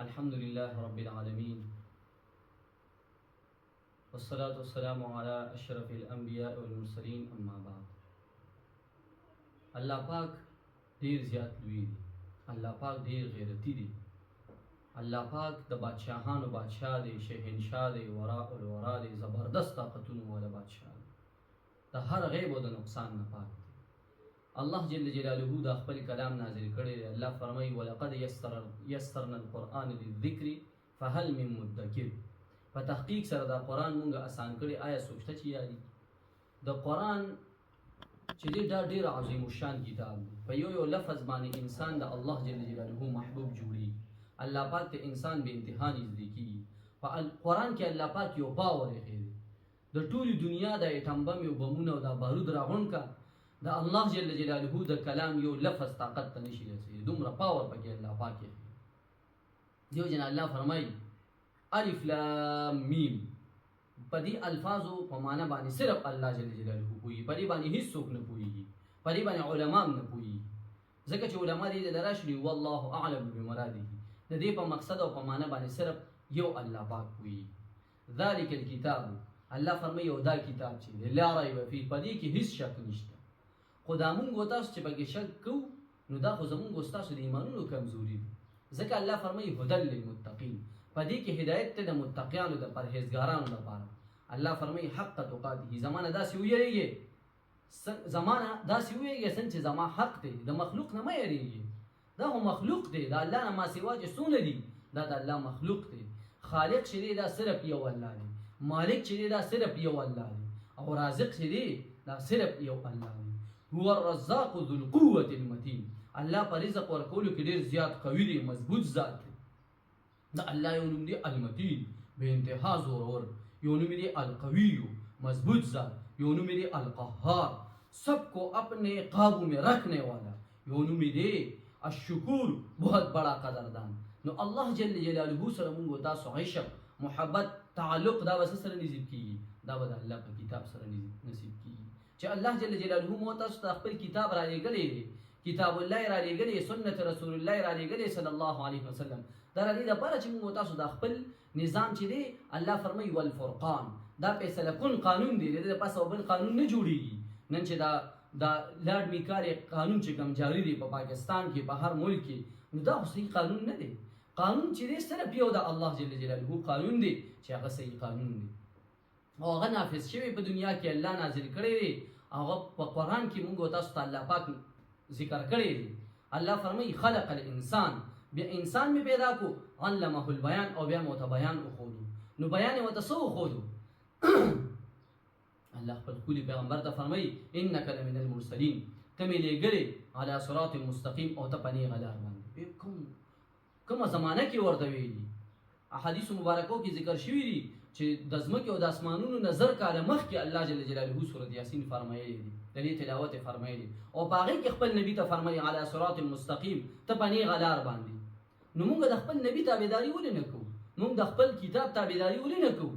الحمد لله رب العالمين والصلاة والسلام على أشرف الأنبياء والمرسلين أما بعد. الله پاک ډیر زیات لوی دی. الله پاک ډیر غیرتی دی. الله پاک د بادشاهانو بادشاہ دی، شهنشاه دی، وراء الورا دی، زبردست طاقتونو والا بادشاہ دی. د هر غیب او د نقصان نه پاک دی. الله جل جلاله دا خپل کلام نازل کړی دی. الله فرمایي ولقد یسرنا القرآن للذکر فهل من مدکر. په تحقیق سره دا قرآن مونږ آسان کړی، آیا سوچته چې یادي د قرآن چې دا ډیر عظیم الشان کتاب دی. په یو لفظ باندې انسان د الله جل جلاله محبوب جوړي. الله پاک ته انسان به امتحان نزدیکی. په قرآن کې الله پاک یو باور یې د ټولي دنیا د ایټم بم یو بمونه او د بارود راغون کا د الله جل جلاله د کلام یو لفظ طاقت ته نشي رسېدلی. دومره پاور پکې الله پاک یې. دیو جن الله فرمایي الف لام میم. په دې الفاظو په معنا باندې صرف الله جل جلاله پوهیږي. په دې باندې هیڅ څوک نه پوهیږي. په دې باندې علما نه پوهیږي. ځکه چې علما دې دراشلي والله اعلم بمراده. د دې په مقصد او په معنا باندې صرف یو الله پاک پوهیږي. ذالک الکتاب، الله فرمایي او دا کتاب چې لا ریب فیه، په دې کې هیڅ شک نشته. خو دا مونږ تاسو چې پکې شک کوو نو دا خو زمونږ تاسو د ایمانونو کمزوري ده. ځکه الله فرمایي هدى للمتقین، په دې کې هدایت ته د متقیانو د پرهیزګارانو لپاره. الله فرمایي حق تقاته، زمانه داسې ویریږي، زمانه داسې ویریږي څنګه چې زما حق دی، د مخلوق نه مې یریږي. دا هو مخلوق دی، دا الله نه ما سوا چې څونه دي دا د الله مخلوق دی. خالق چې دی دا صرف یو الله دی، مالک چې دی دا صرف یو الله دی، او رازق چې دی دا صرف یو الله دی. هو الرزاق ذو القوة المتين. الله په رزق ورکولو کې ډیر زیات قوي دی، مضبوط ذات دی. دا الله یو نوم دی المتین، به انتها زورور. یو نوم دی القوی، مضبوط ذات. یو نوم دی القهار، سب کو اپنے قابو میں رکھنے والا. یو نوم دی الشکور، بہت بڑا قدردان. نو الله جل جلاله سره مونږ تاسو عشق محبت تعلق دا وسه سره نصیب کیږي. دا به الله په کتاب سره نصیب کیږي چې الله جل جلاله مو تاسو ته خپل کتاب را لېږلی دی، کتاب الله را لېږلی، سنت رسول الله را لېږلی صلی الله علیه وسلم. دا را دې لپاره چې موږ تاسو د خپل نظام چې دی الله فرمایي والفرقان، دا فیصله کن قانون دی، د دې پاسه بل قانون نه جوړیږي. نن چې دا لارډ میکاري قانون چې کوم جاری دی په پاکستان کې په هر ملک کې، نو دا صحیح قانون نه دی. قانون چې دی صرف یو د الله جل جلاله قانون دی چې هغه صحیح قانون دی او هغه نافذ شوی په دنیا کې الله نازل کړی دی. هغه په قرآن کې موږ تاسو ته الله پاک ذکر کړی دی. الله فرمایي خلق الانسان، بیا انسان می پیدا کو، علمه البیان، او بیا موته بیان وښودو. نو بیان یې ورته څه وښودو؟ الله خپل ښکلي پیغمبر ته فرمایي انک لمن المرسلین، ته مې لېږلې علی صراط مستقیم، او ته په نیغه لار باندې. کومه زمانه کې ورته ویلي؟ احادیث مبارکو کې ذکر شوي دي چې د ځمکې او د اسمانونو نظر کاله مخکې الله جل جلاله سورۃ یاسین فرمایلی دي، د دې تلاوت یې فرمایلی، او په هغې کې خپل نبي ته فرمایي علی صراط مستقیم، ته په نیغه لار باندې. نو موږ د خپل نبي تابعداري ولې نه کوو؟ موږ د خپل کتاب تابعداري ولې نه کوو؟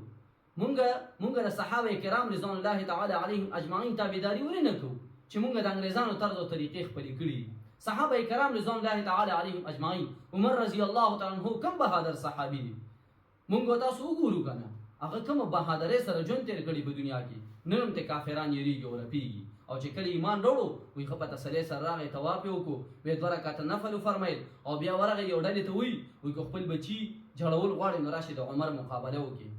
موږ د صحابه کرام رضوان الله تعالی علیهم اجمعین تابعداري ولې نه کوو چې موږ د انګریزانو طرز او طریقې خپلې کړي؟ صحابه کرام رضوان الله تعالی علیهم اجمعین، عمر رضی الله تعالی عنہ کم بهادر صحابي دي. موږ تاسو وګورو کنه هغه کومه بهادرۍ سره ژوند تیر کړي په دنیا کې. نن هم ته کافران یریږي او رپیږي، او چې کله ایمان وروړو وایي ښه په تسلۍ سره راغی، طواف یې وکړو، بیا 2 رکعته نفل وفرمیل، او بیا ورغی یو ډلې ته وایي که خپل بچي جړول غواړي نو راشي د عمر مقابله وکړي،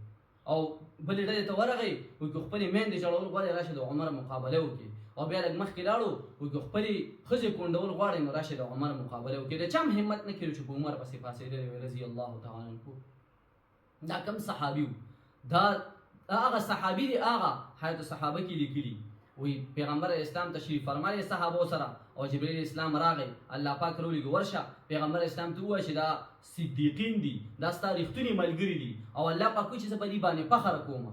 او بلې ډلې ته ورغی وایي که خپلې میندې جړول غواړي راشي د عمر مقابله وکړي، او بیا لږ مخکې لاړو وایي که خپلې ښځې کونډول غواړي نو راشي د عمر مقابله وکړي. د چا هم همت نه کړي چې په عمر پسې پاڅېدلی وي رضي الله تعالی عنه. دا کم صحابي و؟ دا هغه صحابي دی، هغه حیات صحابه کې لیکلي وی پیغمبر اسلام تشریف فرمایي صحابه سره، او جبرئیل اسلام راغی، الله پاک راولېږه ورشه پیغمبر اسلام ته ووایه چې دا صدیقین دي، دا ستا رښتوني ملګري دي، او الله پاک وایي چې زه په دې باندې فخر کوم.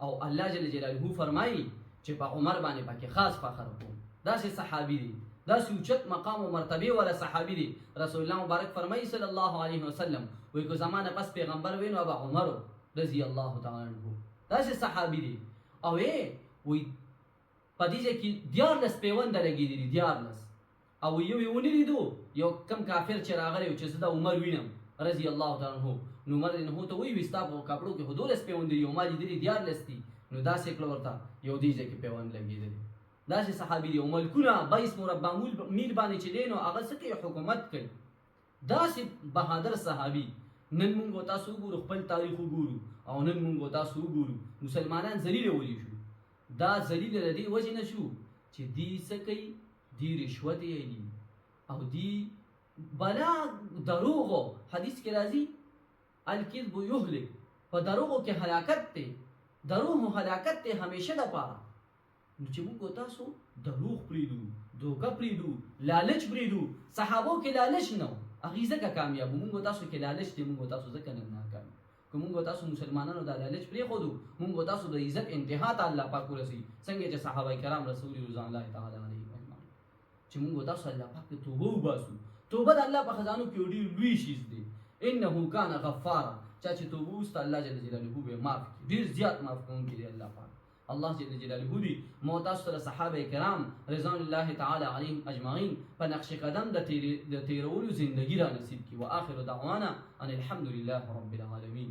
او الله جل جلاله فرمایي چې په عمر باندې پکې خاص فخر کوم. داسې صحابي دی، داسې اوچت مقام او مرتبه والا صحابي دی. رسول الله مبارک فرمایي صلی الله علیه وسلم وایي که زمانه پس پیغمبر وي نو ابا عمر رضی الله تعالی عنه داسې صحابي دی. او وایي په دې ځای کې 14 پیونده لګېدلي، 14 او یو یې ونه لیدو، یو کم کافر چې راغلی و چې زه د عمر وینم، رضی الله تعالی عنہ نو عمر نه ته وی وستا په کپړو کې هدول سپېوند دی او ما دې دیار لستی نو دا سیکل ورته یو دیجه کې پیوند لګیدل دا چې صحابي دی او ملکونه 22 مربع میل باندې چې دینو هغه څه حکومت کوي دا سي بهادر صحابي نن موږ تاسو ګورو خپل تاریخ ګورو او نن موږ تاسو ګورو مسلمانان ذلیل ولي شو دا ذلیل لري وجه نه شو چې دی سکی دی رشوت یې او دی بلا دروغ حدیث کې راځي الکذب یهلک په دروغ کې هلاکت ته دروغ هلاکت ته همیشه د پاره نو چې موږ تاسو دروغ پریدو دوکه پریدو لالچ پریدو صحابو کې لالچ نه هغه ځکه کامیاب موږ تاسو کې لالچ دی موږ تاسو ځکه نه ناکام کوم موږ تاسو مسلمانانو د لالچ پرې خو موږ تاسو د عزت انتها ته الله پاک ورسي څنګه چې صحابه کرام رسول رضوان الله تعالی علیهم اجمعین چې موږ تاسو الله پاک ته توبه وباسو توبه د الله په خزانو کې ډېر لوی شي دی انه کان غفارا چې توبه واست الله جل جلاله به معاف ډېر زیات معاف کوونکی دی الله پاک الله جل جلاله دی موتاز سره صحابه کرام رضوان الله تعالی علیهم اجمعین په نقش قدم د تیرولو زندگی را نصیب کی واخر دعوانا ان الحمد لله رب العالمین